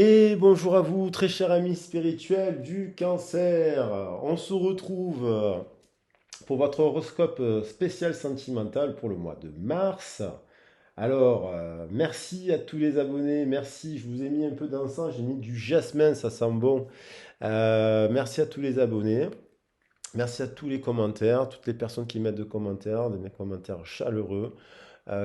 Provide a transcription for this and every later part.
Et bonjour à vous, très chers amis spirituels du cancer. On se retrouve pour votre horoscope spécial sentimental pour le mois de mars. Alors, merci à tous les abonnés, merci. Je vous ai mis un peu d'encens, j'ai mis du jasmin, ça sent bon. Merci à tous les abonnés. Merci à tous les commentaires, toutes les personnes qui mettent de commentaires, des commentaires chaleureux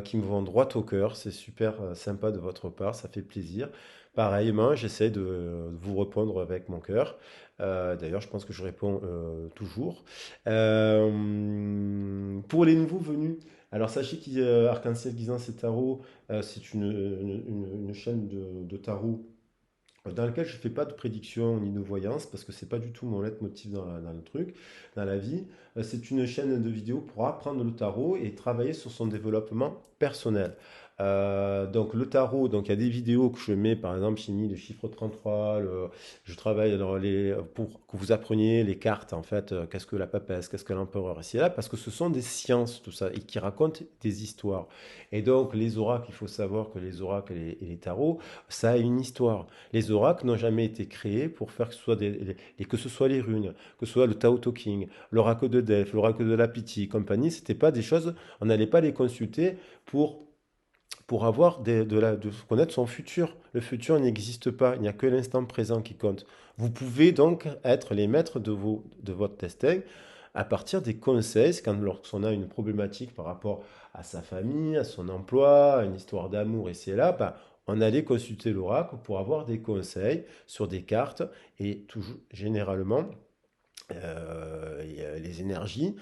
qui me vont droit au cœur. C'est super sympa de votre part, ça fait plaisir. Pareillement, j'essaie de vous répondre avec mon cœur. D'ailleurs, je pense que je réponds toujours. Pour les nouveaux venus, alors sachez qu'Arc-en-Ciel Guisance et Tarot, c'est une chaîne de tarot dans lequel je ne fais pas de prédiction ni de voyance parce que c'est pas du tout mon leitmotiv dans le truc, dans la vie. C'est une chaîne de vidéos pour apprendre le tarot et travailler sur son développement personnel. Donc le tarot, donc il y a des vidéos que je mets, par exemple, j'ai mis le chiffre 33, je travaille pour que vous appreniez les cartes, en fait, qu'est-ce que la papesse, qu'est-ce que l'empereur, et c'est là, parce que ce sont des sciences, tout ça, et qui racontent des histoires. Et donc les oracles, il faut savoir que les oracles et les tarots, ça a une histoire. Les oracles n'ont jamais été créés pour faire que ce soit et que ce soit les runes, que ce soit le Tao Te Ching, l'oracle de Delphes, l'oracle de la Pitié, compagnie, c'était pas des choses, on n'allait pas les consulter pour avoir de connaître son futur. Le futur n'existe pas, il n'y a que l'instant présent qui compte. Vous pouvez donc être les maîtres de votre destin à partir des conseils, lorsqu'on a une problématique par rapport à sa famille, à son emploi, à une histoire d'amour ici et là, bah, on allait consulter l'oracle pour avoir des conseils sur des cartes et toujours, généralement, les énergies,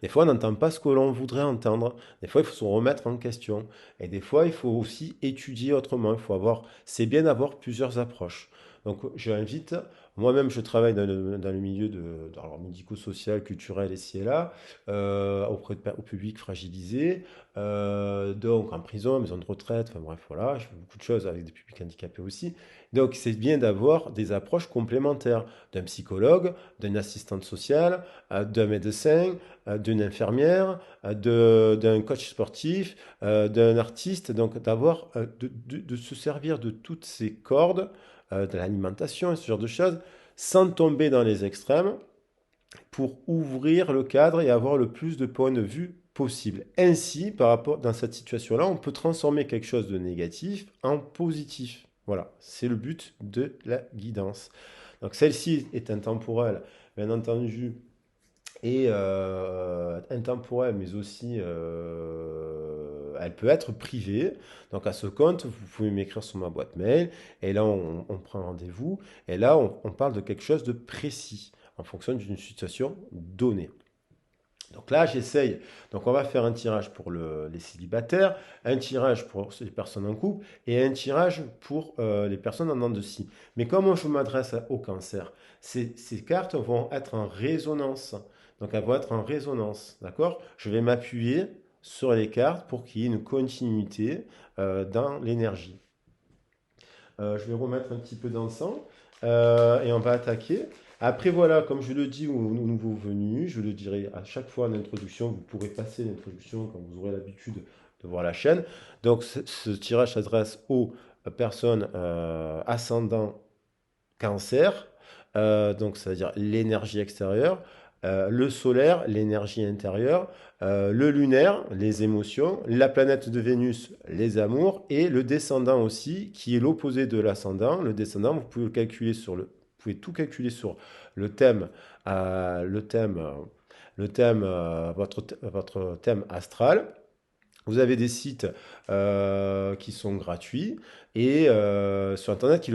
des fois on n'entend pas ce que l'on voudrait entendre, des fois il faut se remettre en question, et des fois il faut aussi étudier autrement, c'est bien d'avoir plusieurs approches. Donc j'invite, moi-même je travaille dans le milieu alors, médico-social, culturel ici et là, au public fragilisé, donc en prison, maison de retraite, enfin bref voilà, je fais beaucoup de choses avec des publics handicapés aussi. Donc c'est bien d'avoir des approches complémentaires d'un psychologue, d'une assistante sociale, d'un médecin, d'une infirmière, d'un coach sportif, d'un artiste. Donc d'avoir, de se servir de toutes ces cordes, de l'alimentation, ce genre de choses, sans tomber dans les extrêmes, pour ouvrir le cadre et avoir le plus de points de vue possible. Ainsi, dans cette situation-là, on peut transformer quelque chose de négatif en positif. Voilà, c'est le but de la guidance. Donc celle-ci est intemporelle, bien entendu, et intemporelle, mais aussi elle peut être privée. Donc à ce compte, vous pouvez m'écrire sur ma boîte mail, et là on prend rendez-vous, et là on parle de quelque chose de précis, en fonction d'une situation donnée. Donc là, j'essaye. Donc on va faire un tirage pour les célibataires, un tirage pour les personnes en couple et un tirage pour les personnes en dents de scie. Mais comment je m'adresse au cancer, ces cartes vont être en résonance. Donc elles vont être en résonance, d'accord? Je vais m'appuyer sur les cartes pour qu'il y ait une continuité dans l'énergie. Je vais remettre un petit peu d'encens et on va attaquer. Après, voilà, comme je le dis aux nouveaux venus, je le dirai à chaque fois en introduction, vous pourrez passer l'introduction quand vous aurez l'habitude de voir la chaîne. Donc, ce tirage s'adresse aux personnes ascendant cancer, donc c'est-à-dire l'énergie extérieure, le solaire, l'énergie intérieure, le lunaire, les émotions, la planète de Vénus, les amours, et le descendant aussi, qui est l'opposé de l'ascendant. Le descendant, vous pouvez tout calculer sur le thème, le thème, votre thème astral. Vous avez des sites qui sont gratuits et sur Internet qui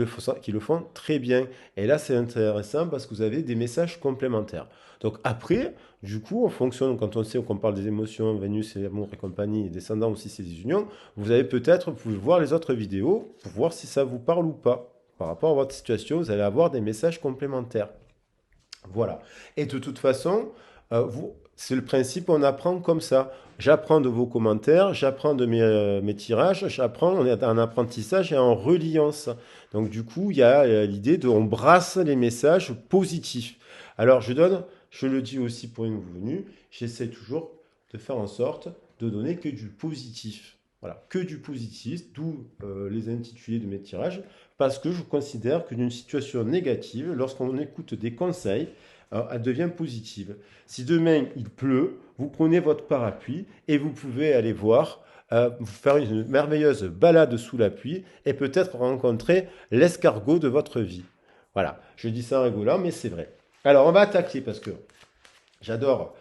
le font très bien. Et là, c'est intéressant parce que vous avez des messages complémentaires. Donc après, du coup, on fonctionne, quand on sait qu'on parle des émotions, Vénus et l'amour et compagnie, et descendant aussi, c'est des unions, vous pouvez voir les autres vidéos pour voir si ça vous parle ou pas. Par rapport à votre situation, vous allez avoir des messages complémentaires. Voilà. Et de toute façon, c'est le principe, on apprend comme ça. J'apprends de vos commentaires, j'apprends de mes tirages, on est en apprentissage et en reliant ça. Donc du coup, il y a l'idée de, on brasse les messages positifs. Alors je le dis aussi pour une venue, j'essaie toujours de faire en sorte de donner que du positif. Voilà, que du positif, d'où les intitulés de mes tirages, Parce que je considère qu'une situation négative, lorsqu'on écoute des conseils, elle devient positive. Si demain il pleut, vous prenez votre parapluie et vous pouvez aller voir, vous faire une merveilleuse balade sous la pluie et peut-être rencontrer l'escargot de votre vie. Voilà, je dis ça en rigolant, mais c'est vrai. Alors on va attaquer parce que j'adore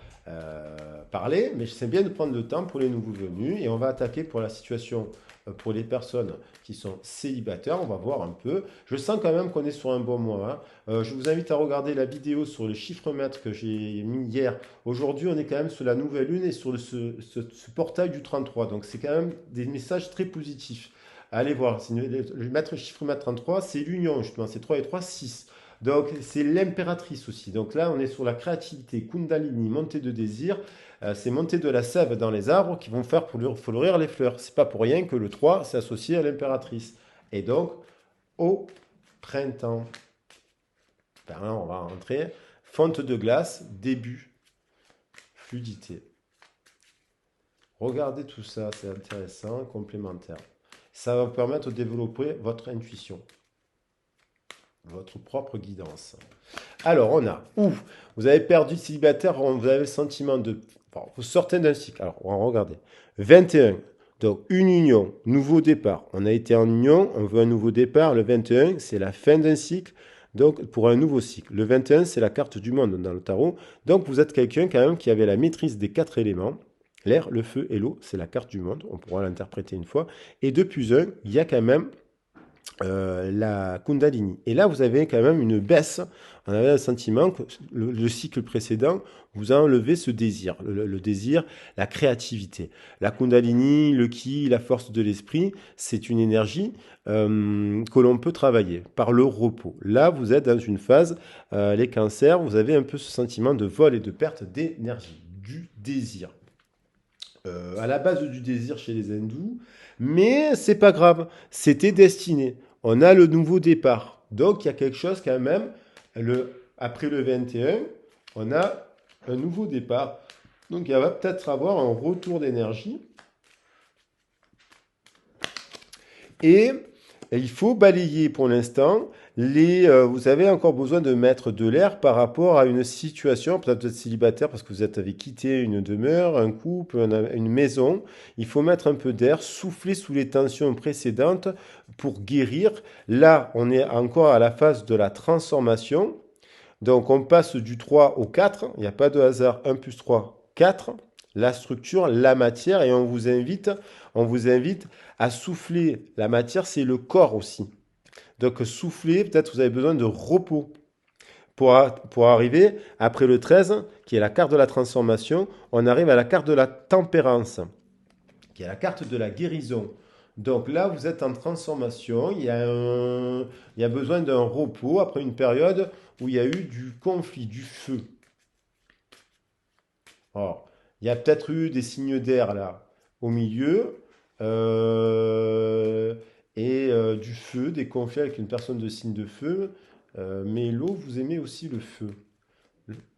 parler, mais c'est bien de prendre le temps pour les nouveaux venus et on va attaquer pour la situation pour les personnes qui sont célibataires. On va voir un peu. Je sens quand même qu'on est sur un bon mois, hein. Je vous invite à regarder la vidéo sur le chiffre mètre que j'ai mis hier. Aujourd'hui, on est quand même sur la nouvelle lune et sur ce portail du 33. Donc, c'est quand même des messages très positifs. Allez voir, le mètre chiffre mètre 33, c'est l'union justement, c'est 3 et 3, 6. Donc, c'est l'impératrice aussi. Donc là, on est sur la créativité, Kundalini, montée de désir. C'est montée de la sève dans les arbres qui vont faire fleurir les fleurs. C'est pas pour rien que le 3 s'est associé à l'impératrice. Et donc, au printemps, ben là, on va rentrer. Fonte de glace, début, fluidité. Regardez tout ça, c'est intéressant, complémentaire. Ça va vous permettre de développer votre intuition, votre propre guidance. Alors, on a où vous avez perdu célibataire, vous avez le sentiment de. Bon, vous sortez d'un cycle. Alors, on va regarder. 21. Donc, une union, nouveau départ. On a été en union, on veut un nouveau départ. Le 21, c'est la fin d'un cycle. Donc, pour un nouveau cycle. Le 21, c'est la carte du monde dans le tarot. Donc, vous êtes quelqu'un quand même qui avait la maîtrise des 4 éléments. L'air, le feu et l'eau, c'est la carte du monde. On pourra l'interpréter une fois. Et 2 plus 1, il y a quand même la Kundalini. Et là, vous avez quand même une baisse. On avait un sentiment que le cycle précédent vous a enlevé ce désir, le désir, la créativité. La Kundalini, le Ki, la force de l'esprit, c'est une énergie que l'on peut travailler par le repos. Là, vous êtes dans une phase, les cancers, vous avez un peu ce sentiment de vol et de perte d'énergie, du désir. À la base du désir chez les hindous, mais c'est pas grave, c'était destiné. On a le nouveau départ. Donc il y a quelque chose quand même, après le 21, on a un nouveau départ. Donc il va peut-être avoir un retour d'énergie. Et il faut balayer pour l'instant. Vous avez encore besoin de mettre de l'air par rapport à une situation. Peut-être vous êtes célibataire parce que vous avez quitté une demeure, un couple, une maison. Il faut mettre un peu d'air, souffler sous les tensions précédentes pour guérir. Là, on est encore à la phase de la transformation. Donc, on passe du 3 au 4. Il n'y a pas de hasard. 1 plus 3, 4. La structure, la matière. Et on vous invite à souffler. La matière, c'est le corps aussi. Donc, souffler, peut-être vous avez besoin de repos pour arriver, après le 13, qui est la carte de la transformation, on arrive à la carte de la tempérance, qui est la carte de la guérison. Donc là, vous êtes en transformation, il y a besoin d'un repos après une période où il y a eu du conflit, du feu. Alors, il y a peut-être eu des signes d'air là au milieu euh, et du feu, des conflits avec une personne de signe de feu. Mais l'eau, vous aimez aussi le feu.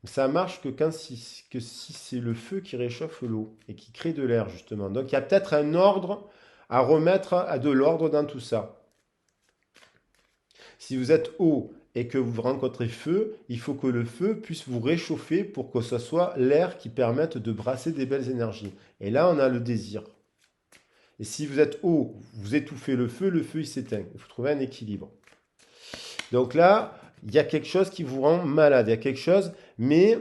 Ça marche que si c'est le feu qui réchauffe l'eau et qui crée de l'air justement. Donc il y a peut-être un ordre à remettre à de l'ordre dans tout ça. Si vous êtes eau et que vous rencontrez feu, il faut que le feu puisse vous réchauffer pour que ce soit l'air qui permette de brasser des belles énergies. Et là, on a le désir. Et si vous êtes eau, vous étouffez le feu il s'éteint. Il faut trouver un équilibre. Donc là, il y a quelque chose qui vous rend malade. Il y a quelque chose, mais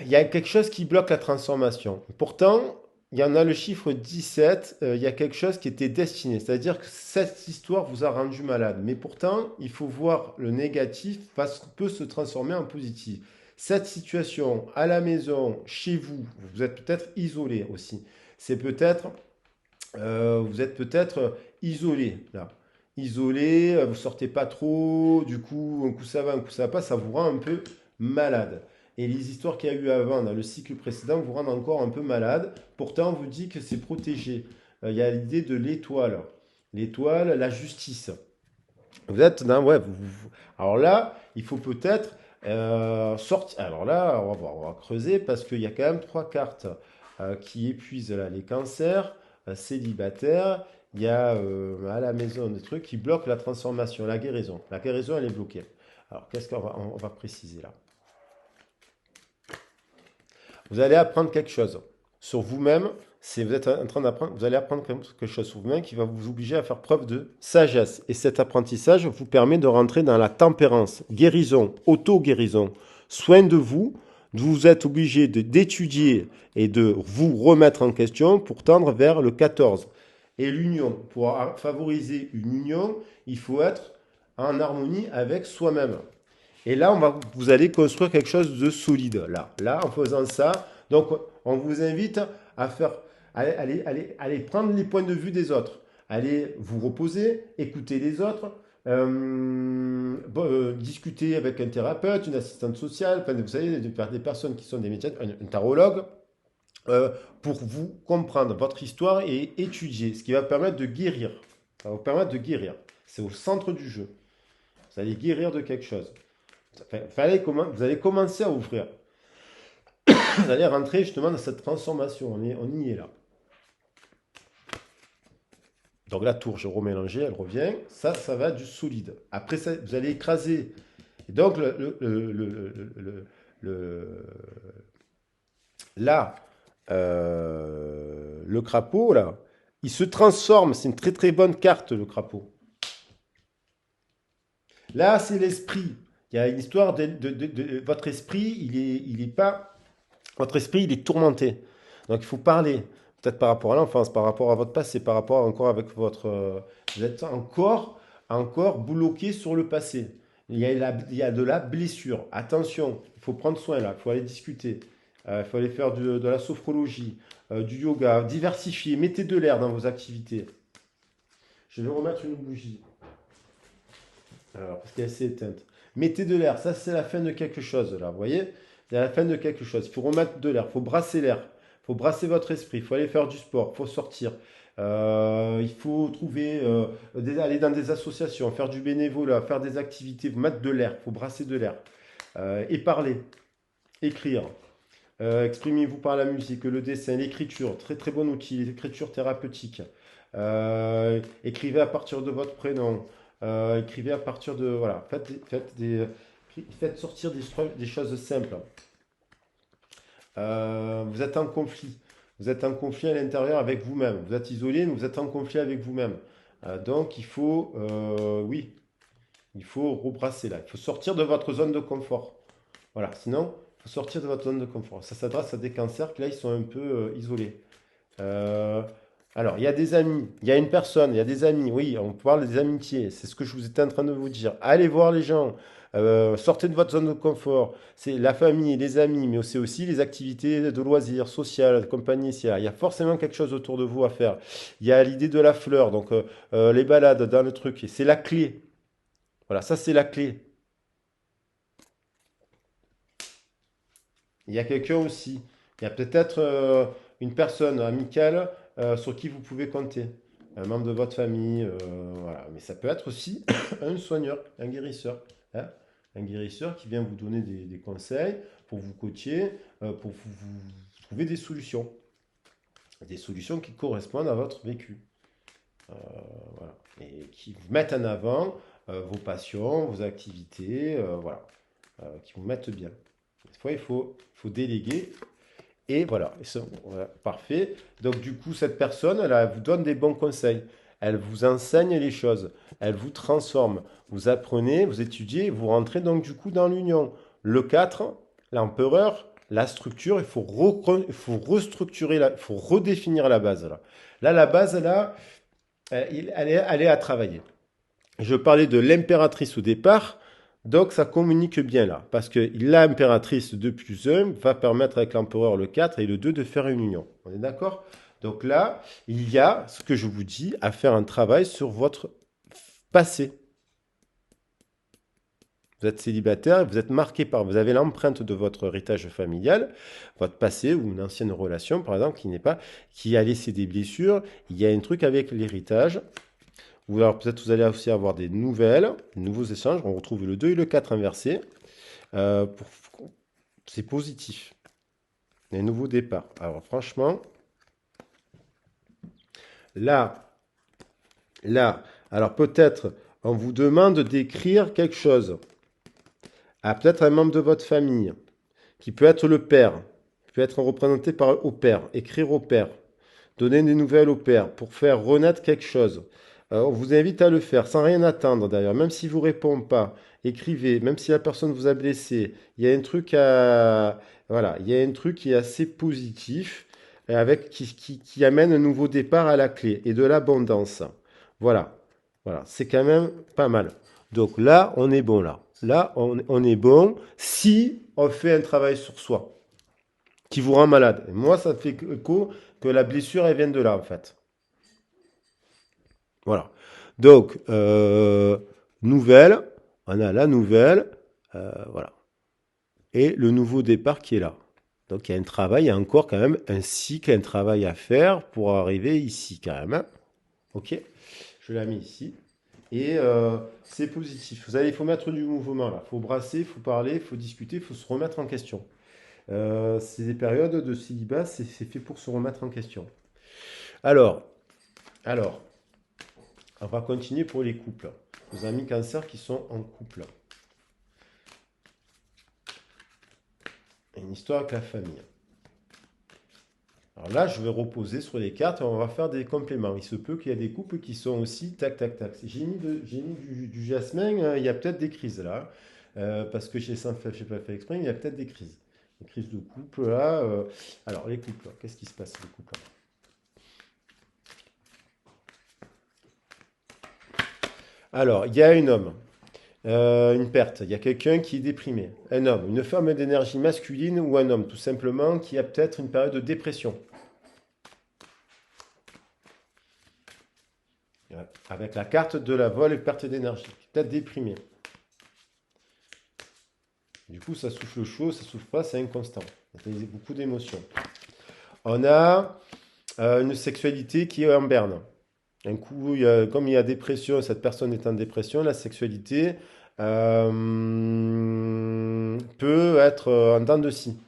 il y a quelque chose qui bloque la transformation. Pourtant, il y en a le chiffre 17, il y a quelque chose qui était destiné. C'est-à-dire que cette histoire vous a rendu malade. Mais pourtant, il faut voir le négatif parce qu'on peut se transformer en positif. Cette situation à la maison, chez vous, vous êtes peut-être isolé aussi. C'est peut-être, vous êtes peut-être isolé là. Isolé, vous sortez pas trop, du coup, un coup ça va, un coup ça va pas, ça vous rend un peu malade. Et les histoires qu'il y a eu avant, dans le cycle précédent, vous rendent encore un peu malade. Pourtant, on vous dit que c'est protégé. Il y a l'idée de l'étoile. L'étoile, la justice. Vous êtes dans. Ouais, alors là, il faut peut-être sortir. Alors là, on va voir, on va creuser parce qu'il y a quand même 3 cartes qui épuisent là, les cancers, célibataires. il y a à la maison des trucs qui bloquent la transformation, la guérison. La guérison, elle est bloquée. Alors, qu'est-ce qu'on va préciser là? Vous allez apprendre quelque chose sur vous-même. Si vous êtes en train d'apprendre, vous allez apprendre quelque chose sur vous-même qui va vous obliger à faire preuve de sagesse. Et cet apprentissage vous permet de rentrer dans la tempérance, guérison, auto-guérison, soin de vous. Vous êtes obligé d'étudier et de vous remettre en question pour tendre vers le 14. Et l'union. Pour favoriser une union, il faut être en harmonie avec soi-même. Et là, vous allez construire quelque chose de solide. Là, en faisant ça, donc on vous invite à faire, allez prendre les points de vue des autres. Allez vous reposer, écouter les autres, discuter avec un thérapeute, une assistante sociale, enfin, vous savez, des personnes qui sont des médias, un tarologue, pour vous comprendre votre histoire et étudier, ce qui va permettre de guérir. Ça va vous permettre de guérir. C'est au centre du jeu. Vous allez guérir de quelque chose. Vous allez commencer à ouvrir. Vous allez rentrer justement dans cette transformation. On y est là. Donc la tour, j'ai remélangé, elle revient. Ça va du solide. Après, ça, vous allez écraser. Et donc, là, le crapaud, là, il se transforme. C'est une très très bonne carte, le crapaud. Là, c'est l'esprit. Il y a une histoire votre esprit, il est pas. Votre esprit, il est tourmenté. Donc, il faut parler. Peut-être par rapport à l'enfance, par rapport à votre passé, par rapport encore avec votre. Vous êtes encore bloqué sur le passé. Il y a de la blessure. Attention, il faut prendre soin là. Il faut aller discuter. Il faut aller faire de la sophrologie, du yoga. Diversifier. Mettez de l'air dans vos activités. Je vais remettre une bougie. Alors, parce qu'elle s'est éteinte. Mettez de l'air, ça c'est la fin de quelque chose là, vous voyez? C'est la fin de quelque chose. Il faut remettre de l'air, il faut brasser l'air, il faut brasser votre esprit, il faut aller faire du sport, il faut sortir. Il faut trouver, aller dans des associations, faire du bénévolat, faire des activités, mettre de l'air, il faut brasser de l'air. Et parler, écrire. Exprimez-vous par la musique, le dessin, l'écriture, très très bon outil, l'écriture thérapeutique. Écrivez à partir de votre prénom. Écrivez à partir de... Voilà, faites sortir des choses simples. Vous êtes en conflit. Vous êtes en conflit à l'intérieur avec vous-même. Vous êtes isolé, mais vous êtes en conflit avec vous-même. Donc oui, il faut rebrasser là. Il faut sortir de votre zone de confort. Voilà, sinon, il faut sortir de votre zone de confort. Ça s'adresse à des cancers qui là, ils sont un peu isolés. Euh, alors, il y a des amis, il y a une personne, il y a des amis, oui, on parle des amitiés, c'est ce que je vous étais en train de vous dire. Allez voir les gens, sortez de votre zone de confort. C'est la famille, les amis, mais c'est aussi les activités de loisirs, sociales, de compagnie. Il y a forcément quelque chose autour de vous à faire. Il y a l'idée de la fleur, donc les balades dans le truc, et c'est la clé. Voilà, ça c'est la clé. Il y a quelqu'un aussi. Il y a peut-être une personne amicale sur qui vous pouvez compter. Un membre de votre famille. Voilà. Mais ça peut être aussi un soigneur, un guérisseur. Hein. Un guérisseur qui vient vous donner des conseils pour vous coacher, pour vous trouver des solutions. Des solutions qui correspondent à votre vécu. Euh, voilà. Et qui vous mettent en avant vos passions, vos activités, voilà. Qui vous mettent bien. Des fois, il faut déléguer. Et voilà, voilà, parfait. Donc du coup, cette personne, elle vous donne des bons conseils. Elle vous enseigne les choses. Elle vous transforme. Vous apprenez, vous étudiez, vous rentrez donc du coup dans l'union. Le 4, l'empereur, la structure, il faut restructurer, il faut redéfinir la base. Là la base, là, elle est à travailler. Je parlais de l'impératrice au départ, donc ça communique bien là, parce que l'impératrice 2 plus 1 va permettre avec l'empereur le 4 et le 2 de faire une union. On est d'accord? Donc là, il y a, ce que je vous dis, à faire un travail sur votre passé. Vous êtes célibataire, vous êtes marqué par, vous avez l'empreinte de votre héritage familial, votre passé ou une ancienne relation par exemple qui a laissé des blessures. Il y a un truc avec l'héritage. Ou alors peut-être vous allez aussi avoir des nouveaux échanges. On retrouve le 2 et le 4 inversés. Euh, pour- c'est positif. Un nouveau départ. Alors franchement, là, Là, alors peut-être, on vous demande d'écrire quelque chose à peut-être un membre de votre famille, qui peut être le père, qui peut être représenté par au père, écrire au père, donner des nouvelles au père pour faire renaître quelque chose. On vous invite à le faire sans rien attendre d'ailleurs, même s'il ne vous répond pas, écrivez, même si la personne vous a blessé. Il y a un truc à, voilà, il y a un truc qui est assez positif avec qui amène un nouveau départ à la clé et de l'abondance. Voilà, voilà, c'est quand même pas mal. Donc là, on est bon là. Là, on est bon si on fait un travail sur soi qui vous rend malade. Et moi, ça fait écho que la blessure, elle vient de là, en fait. Voilà. Donc, nouvelle, on a la nouvelle, voilà. Et le nouveau départ qui est là. Donc, il y a un travail, il y a encore quand même un cycle, un travail à faire pour arriver ici, quand même, hein. Ok, je l'ai mis ici. Et c'est positif. Vous savez, il faut mettre du mouvement là. Il faut brasser, il faut parler, il faut discuter, il faut se remettre en question. C'est des périodes de célibat, c'est fait pour se remettre en question. Alors, alors, on va continuer pour les couples. Nos amis cancer qui sont en couple. Une histoire avec la famille. Alors là, je vais reposer sur les cartes et on va faire des compléments. Il se peut qu'il y ait des couples qui sont aussi tac, tac, tac. J'ai mis du jasmin, il y a peut-être des crises là. Parce que j'ai pas fait exprès, il y a peut-être des crises. Des crises de couple là. Alors, les couples, qu'est-ce qui se passe les couples? Alors, il y a un homme. Une perte. Il y a quelqu'un qui est déprimé. Un homme, une forme d'énergie masculine ou un homme, tout simplement, qui a peut-être une période de dépression. Avec la carte de la vol et perte d'énergie. Peut-être déprimé. Du coup, ça souffle chaud, ça souffle pas, c'est inconstant. Il y a beaucoup d'émotions. On a une sexualité qui est en berne. Un coup, comme il y a dépression, cette personne est en dépression, la sexualité peut être en dents de scie.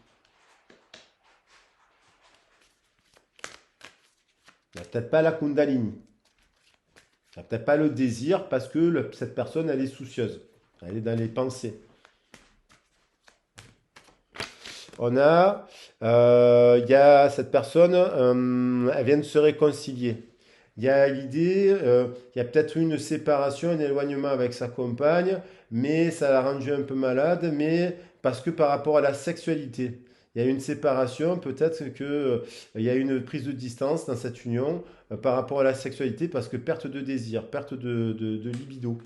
Il n'y a peut-être pas la Kundalini. Il n'y a peut-être pas le désir parce que cette personne, elle est soucieuse. Elle est dans les pensées. Il y a cette personne, elle vient de se réconcilier. Il y a l'idée, il y a peut-être eu une séparation, un éloignement avec sa compagne, mais ça l'a rendu un peu malade, mais parce que par rapport à la sexualité, il y a eu une séparation, peut-être que, il y a eu une prise de distance dans cette union par rapport à la sexualité, parce que perte de désir, perte de libido.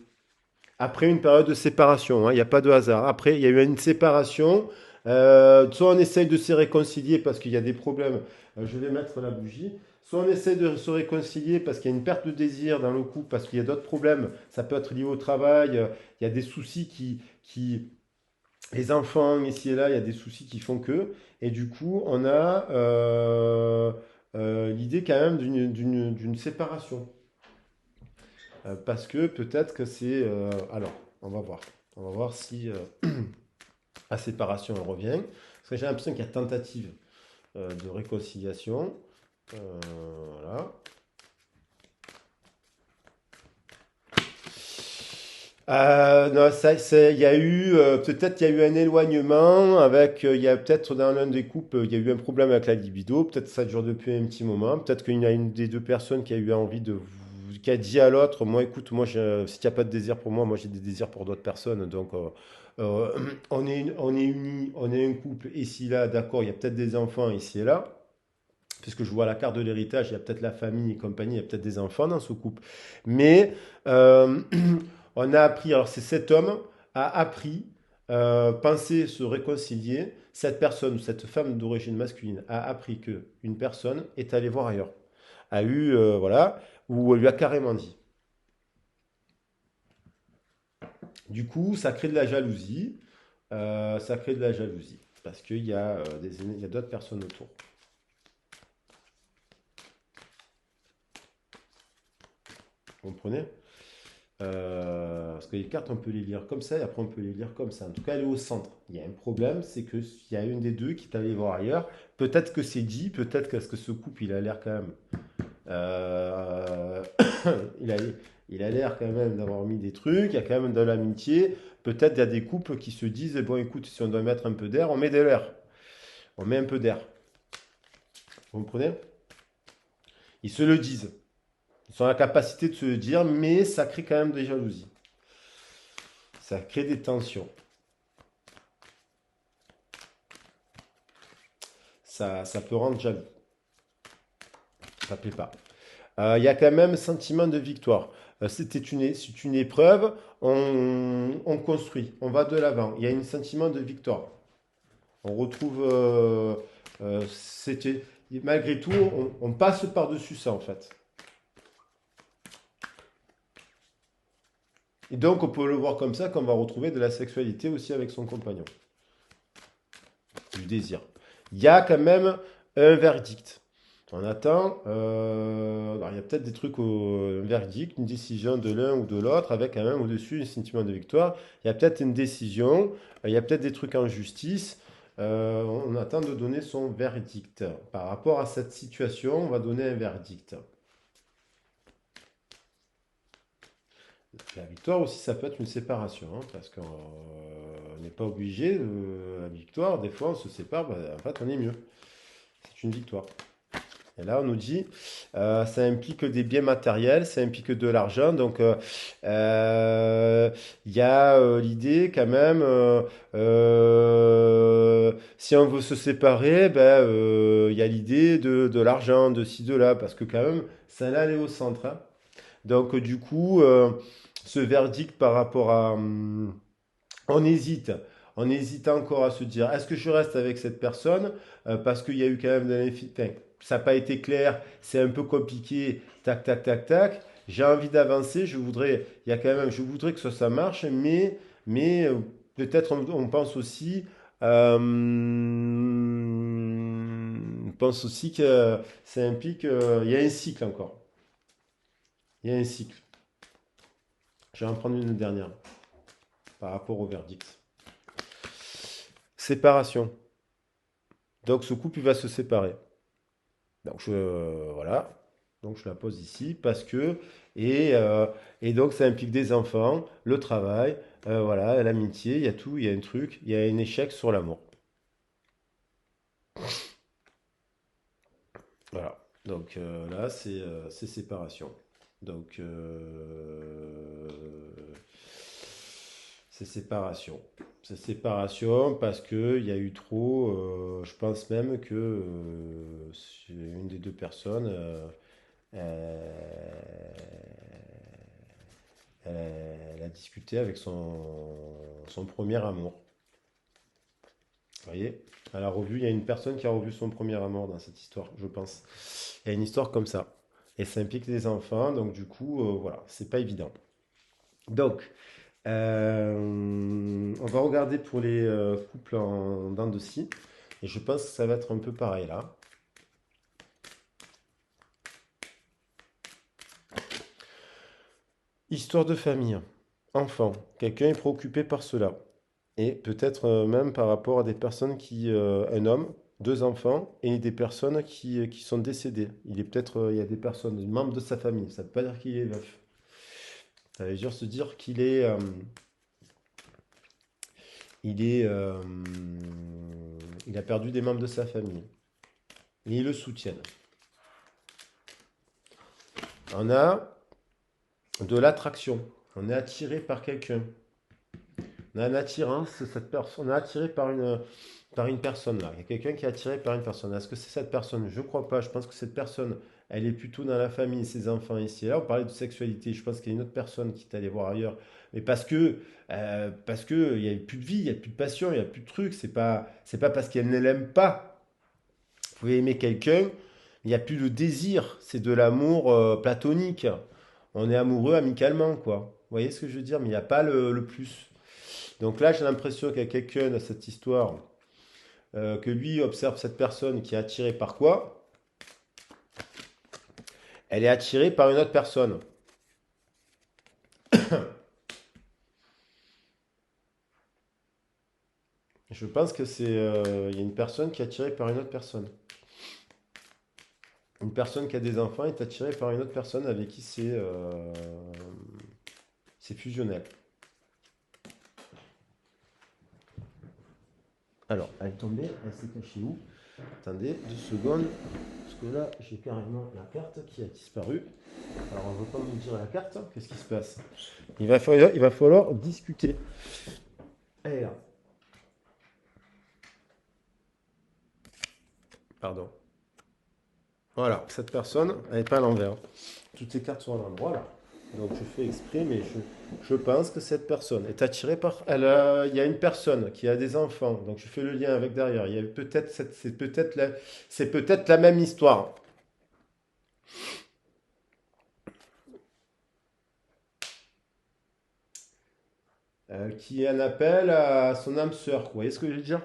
Après une période de séparation, hein, il n'y a pas de hasard. Après, il y a eu une séparation. Soit on essaye de se réconcilier parce qu'il y a des problèmes. Je vais mettre la bougie. Soit on essaye de se réconcilier parce qu'il y a une perte de désir dans le couple, parce qu'il y a d'autres problèmes. Ça peut être lié au travail. Il y a des soucis les enfants ici et là, il y a des soucis qui font que. Et du coup, on a l'idée quand même d'une séparation. Parce que peut-être que c'est... alors, on va voir. On va voir si la séparation elle revient. Parce que j'ai l'impression qu'il y a tentative de réconciliation. Voilà. Non, il y a eu peut-être il y a eu un éloignement avec il y a peut-être dans l'un des couples il y a eu un problème avec la libido, peut-être ça dure depuis un petit moment, peut-être qu'il y a une des deux personnes qui a eu envie qui a dit à l'autre, moi écoute, si tu n'as pas de désir pour moi, moi j'ai des désirs pour d'autres personnes, donc euh, on est unis, on est un couple ici là, d'accord, il y a peut-être des enfants ici et là. Puisque je vois la carte de l'héritage, il y a peut-être la famille et compagnie, il y a peut-être des enfants dans ce couple. Mais on a appris, alors c'est cet homme a appris, penser se réconcilier. Cette personne, cette femme d'origine masculine, a appris que une personne est allée voir ailleurs. A eu, voilà, ou lui a carrément dit. Du coup, ça crée de la jalousie. Ça crée de la jalousie. Parce qu'il y a, il y a d'autres personnes autour. Vous comprenez? Parce que les cartes, on peut les lire comme ça et après on peut les lire comme ça. En tout cas, elle est au centre. Il y a un problème, c'est qu'il y a une des deux qui est allée voir ailleurs. Peut-être que c'est dit, peut-être que ce couple, il a l'air quand même Euh, il a, il a l'air quand même d'avoir mis des trucs, il y a quand même de l'amitié. Peut-être il y a des couples qui se disent, bon écoute, si on doit mettre un peu d'air, on met de l'air. On met un peu d'air. Vous comprenez? Ils se le disent. Ils ont la capacité de se le dire, mais ça crée quand même des jalousies. Ça crée des tensions. Ça peut rendre jaloux. Ça plaît pas. Il y a quand même sentiment de victoire. C'est une épreuve, on construit, on va de l'avant. Il y a un sentiment de victoire. On retrouve, malgré tout, on passe par-dessus ça en fait. Et donc on peut le voir comme ça qu'on va retrouver de la sexualité aussi avec son compagnon, du désir. Il y a quand même un verdict. On attend, alors il y a peut-être des trucs au verdict, une décision de l'un ou de l'autre, avec quand même au-dessus un sentiment de victoire. Il y a peut-être une décision, il y a peut-être des trucs en justice. On attend de donner son verdict. Par rapport à cette situation, on va donner un verdict. La victoire aussi, ça peut être une séparation, hein, parce qu'on n'est pas obligé de la victoire. Des fois, on se sépare, bah, en fait, on est mieux. C'est une victoire. Et là, on nous dit, ça implique des biens matériels, ça implique de l'argent. Donc, il y a l'idée quand même, si on veut se séparer, ben, il y a l'idée de l'argent, de ci, de là, parce que quand même, ça là, elle est au centre, hein. Donc, du coup, ce verdict par rapport à... on hésite. On hésite encore à se dire, est-ce que je reste avec cette personne? Parce qu'il y a eu quand même enfin, ça n'a pas été clair, c'est un peu compliqué, tac, tac, tac, tac. J'ai envie d'avancer, il y a quand même, je voudrais que ça marche, mais peut-être on pense aussi, on pense aussi que ça implique, il y a un cycle encore. Il y a un cycle. Je vais en prendre une dernière par rapport au verdict. Séparation. Donc ce couple il va se séparer. Donc voilà. Donc je la pose ici parce que et, euh, et donc ça implique des enfants, le travail, voilà, l'amitié, il y a tout, il y a un truc, il y a un échec sur l'amour. Voilà. Donc là c'est séparation. Donc c'est séparation. C'est séparation parce que il y a eu trop. Je pense même que c'est une des deux personnes, euh, elle a discuté avec son premier amour. Vous voyez? Elle a revu. Il y a une personne qui a revu son premier amour dans cette histoire, je pense. Il y a une histoire comme ça. Et ça implique des enfants, donc du coup, voilà, c'est pas évident. Donc, on va regarder pour les couples en dents de scie. Et je pense que ça va être un peu pareil là. Histoire de famille. Enfant. Quelqu'un est préoccupé par cela. Et peut-être même par rapport à des personnes un homme, deux enfants, et des personnes qui sont décédées. Il est peut-être, il y a des personnes, des membres de sa famille. Ça ne veut pas dire qu'il est veuf. Ça veut juste se dire qu'il il a perdu des membres de sa famille. Et ils le soutiennent. On a de l'attraction. On est attiré par quelqu'un. On a une attirance, cette personne, on est attiré par une personne là. Il y a quelqu'un qui est attiré par une personne. Est-ce que c'est cette personne? Je ne crois pas. Je pense que cette personne, elle est plutôt dans la famille, ses enfants ici. Et là, on parlait de sexualité. Je pense qu'il y a une autre personne qui est allée voir ailleurs. Mais parce que il n'y a plus de vie, il n'y a plus de passion, il n'y a plus de trucs. C'est pas parce qu'elle ne l'aime pas. Vous pouvez aimer quelqu'un, mais il n'y a plus de désir. C'est de l'amour platonique. On est amoureux amicalement, quoi. Vous voyez ce que je veux dire? Mais il n'y a pas le plus. Donc là, j'ai l'impression qu'il y a quelqu'un dans cette histoire que lui observe cette personne qui est attirée par quoi? Elle est attirée par une autre personne. Je pense que il y a une personne qui est attirée par une autre personne. Une personne qui a des enfants est attirée par une autre personne avec qui c'est fusionnel. Alors, elle est tombée, elle s'est cachée où? Attendez 2 secondes, parce que là, j'ai carrément la carte qui a disparu. Alors, on ne veut pas me dire la carte, qu'est-ce qui se passe? Il va falloir discuter. Elle est là. Pardon. Voilà, cette personne, elle n'est pas à l'envers. Toutes les cartes sont à l'endroit là. Donc je fais exprès, mais je pense que cette personne est attirée par. Il y a une personne qui a des enfants, donc je fais le lien avec derrière. Il y a peut-être c'est peut-être la même histoire. Qui en appelle à son âme sœur. Vous voyez ce que je veux dire?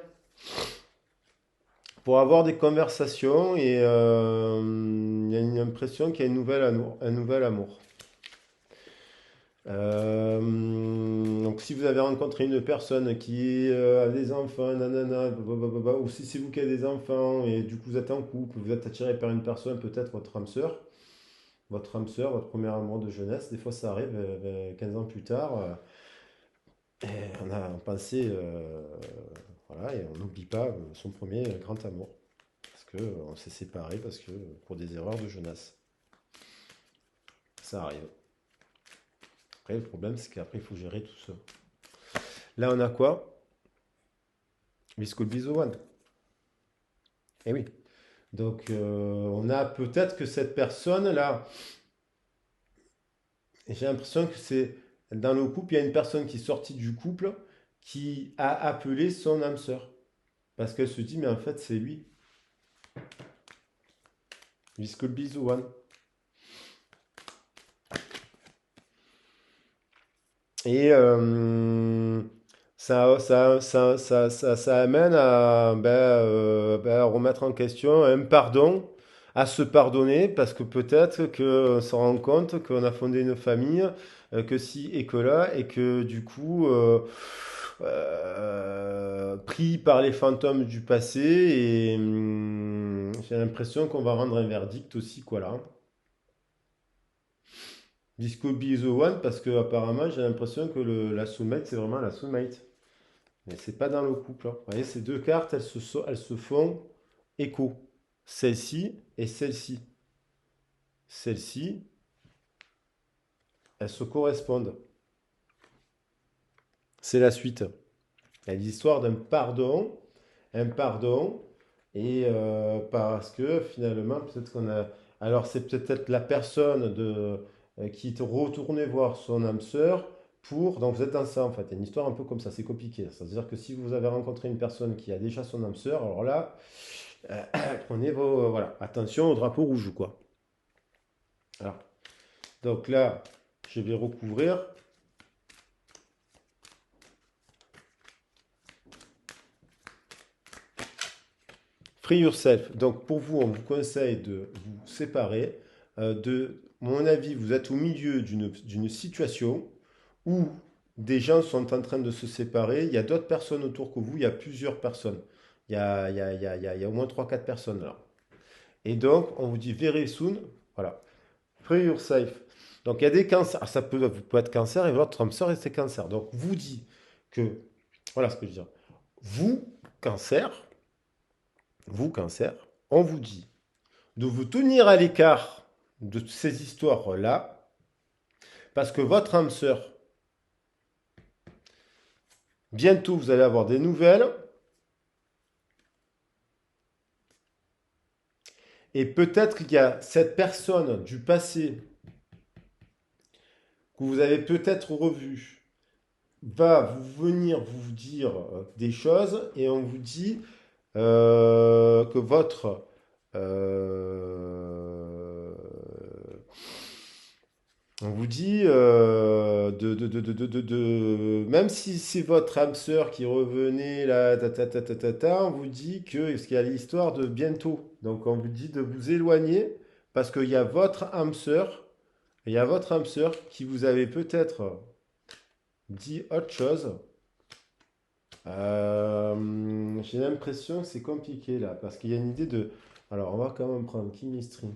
Pour avoir des conversations et il y a une impression qu'il y a une nouvelle amour, un nouvel amour. Donc si vous avez rencontré une personne qui a des enfants, nanana, blablabla, ou si c'est vous qui avez des enfants et du coup vous êtes en couple, vous êtes attiré par une personne, peut-être votre premier amour de jeunesse, des fois ça arrive 15 ans plus tard, et on a pensé, voilà, et on n'oublie pas son premier grand amour, parce que on s'est séparés parce que pour des erreurs de jeunesse, ça arrive. Après le problème c'est qu'après il faut gérer tout ça. Là on a quoi? Visco Bisowan. Eh oui. Donc, on a peut-être que cette personne-là, j'ai l'impression que c'est dans le couple, il y a une personne qui est sortie du couple qui a appelé son âme sœur. Parce qu'elle se dit, mais en fait, c'est lui. Visco bisou, One. Et ça amène à, à remettre en question un pardon, à se pardonner, parce que peut-être qu'on se rend compte qu'on a fondé une famille, que si et que là, et que du coup, pris par les fantômes du passé, et j'ai l'impression qu'on va rendre un verdict aussi, quoi là. Disco Be The One, parce que apparemment j'ai l'impression que la soulmate, c'est vraiment la soulmate. Mais c'est pas dans le couple, hein. Vous voyez, ces deux cartes, elles se font écho. Celle-ci et celle-ci. Celle-ci, elles se correspondent. C'est la suite. Il y a l'histoire d'un pardon, un pardon, et parce que finalement, peut-être qu'on a. Alors, c'est peut-être la personne qui est retournée voir son âme sœur pour. Donc, vous êtes dans ça en fait. Il y a une histoire un peu comme ça, c'est compliqué. C'est-à-dire que si vous avez rencontré une personne qui a déjà son âme sœur, alors là, euh, prenez vos. Voilà, attention au drapeau rouge, quoi. Alors, donc là, je vais recouvrir. Free yourself. Donc pour vous, on vous conseille de vous séparer. De mon avis, vous êtes au milieu d'une situation où des gens sont en train de se séparer. Il y a d'autres personnes autour que vous. Il y a plusieurs personnes. Il y a au moins trois quatre personnes là. Et donc, on vous dit very soon. Voilà. Free yourself. Donc il y a des cancers. Ah, vous pouvez être cancer et votre âme sœur c'est cancer. Donc vous dit que, voilà ce que je veux dire. Vous, cancer, vous, cancer, on vous dit de vous tenir à l'écart de ces histoires-là, parce que votre âme sœur, bientôt vous allez avoir des nouvelles, et peut-être qu'il y a cette personne du passé que vous avez peut-être revue, va vous venir vous dire des choses, et on vous dit que votre on vous dit, même si c'est votre âme sœur qui revenait là, on vous dit que, parce qu'il y a l'histoire de bientôt, donc on vous dit de vous éloigner, parce qu'il y a votre âme sœur, il y a votre âme sœur qui vous avait peut-être dit autre chose. J'ai l'impression que c'est compliqué là, parce qu'il y a une idée de. Alors, on va quand même prendre chemistry.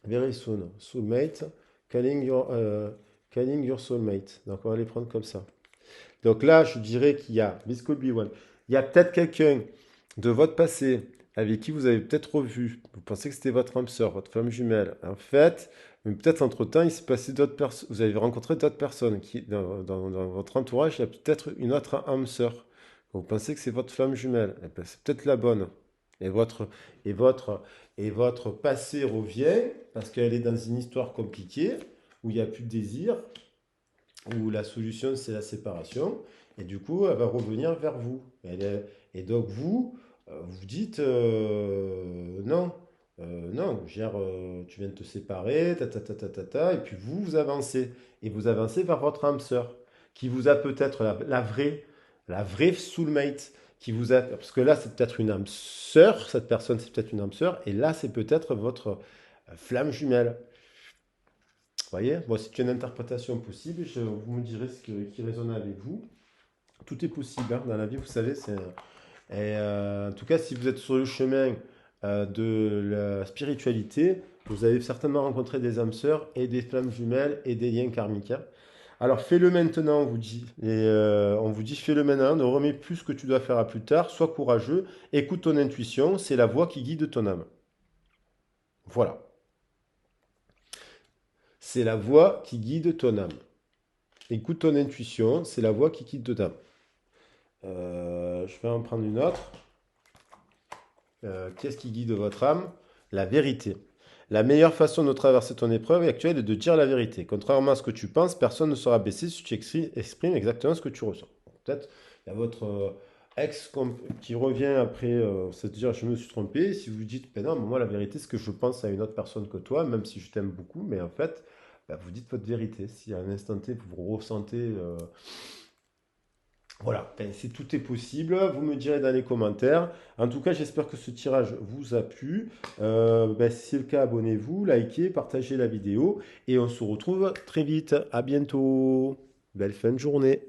Very soon. Soulmate. Calling your soulmate. Donc, on va les prendre comme ça. Donc là, je dirais qu'il y a, this could be one. Il y a peut-être quelqu'un de votre passé avec qui vous avez peut-être revu. Vous pensez que c'était votre âme sœur, votre femme jumelle. En fait, mais peut-être entre-temps, il s'est passé d'autres personnes. Vous avez rencontré d'autres personnes qui, dans votre entourage, il y a peut-être une autre âme sœur. Vous pensez que c'est votre flamme jumelle. Eh ben, c'est peut-être la bonne. Et votre, et votre, et votre passé revient parce qu'elle est dans une histoire compliquée où il n'y a plus de désir, où la solution c'est la séparation, et du coup elle va revenir vers vous. Et donc vous, vous dites non, non, tu viens de te séparer, ta, et puis vous, vous avancez, et vous avancez vers votre âme sœur, qui vous a peut-être la vraie soulmate, qui vous a, parce que là c'est peut-être une âme sœur, cette personne c'est peut-être une âme sœur, et là c'est peut-être votre flamme jumelle. Vous voyez? Bon, c'est une interprétation possible. Vous me direz qui résonne avec vous. Tout est possible hein, dans la vie, vous savez. En tout cas, si vous êtes sur le chemin de la spiritualité, vous avez certainement rencontré des âmes sœurs et des flammes jumelles et des liens karmiques, hein. Alors fais-le maintenant, on vous dit. On vous dit fais-le maintenant, ne remets plus ce que tu dois faire à plus tard, sois courageux, écoute ton intuition, c'est la voix qui guide ton âme. Voilà. C'est la voix qui guide ton âme. Écoute ton intuition, c'est la voix qui guide ton âme. Je vais en prendre une autre. Qu'est-ce qui guide votre âme? La vérité. La meilleure façon de traverser ton épreuve actuelle est de dire la vérité. Contrairement à ce que tu penses, personne ne sera baissé si tu exprimes exactement ce que tu ressens. Peut-être il y a votre ex qui revient après se dire je me suis trompé. Si vous dites ben non, mais moi la vérité c'est que je pense à une autre personne que toi, même si je t'aime beaucoup, mais en fait ben, vous dites votre vérité. Si à un instant T vous ressentez voilà, ben, c'est tout est possible. Vous me direz dans les commentaires. En tout cas, j'espère que ce tirage vous a plu. Ben, si c'est le cas, abonnez-vous, likez, partagez la vidéo et on se retrouve très vite. À bientôt. Belle fin de journée.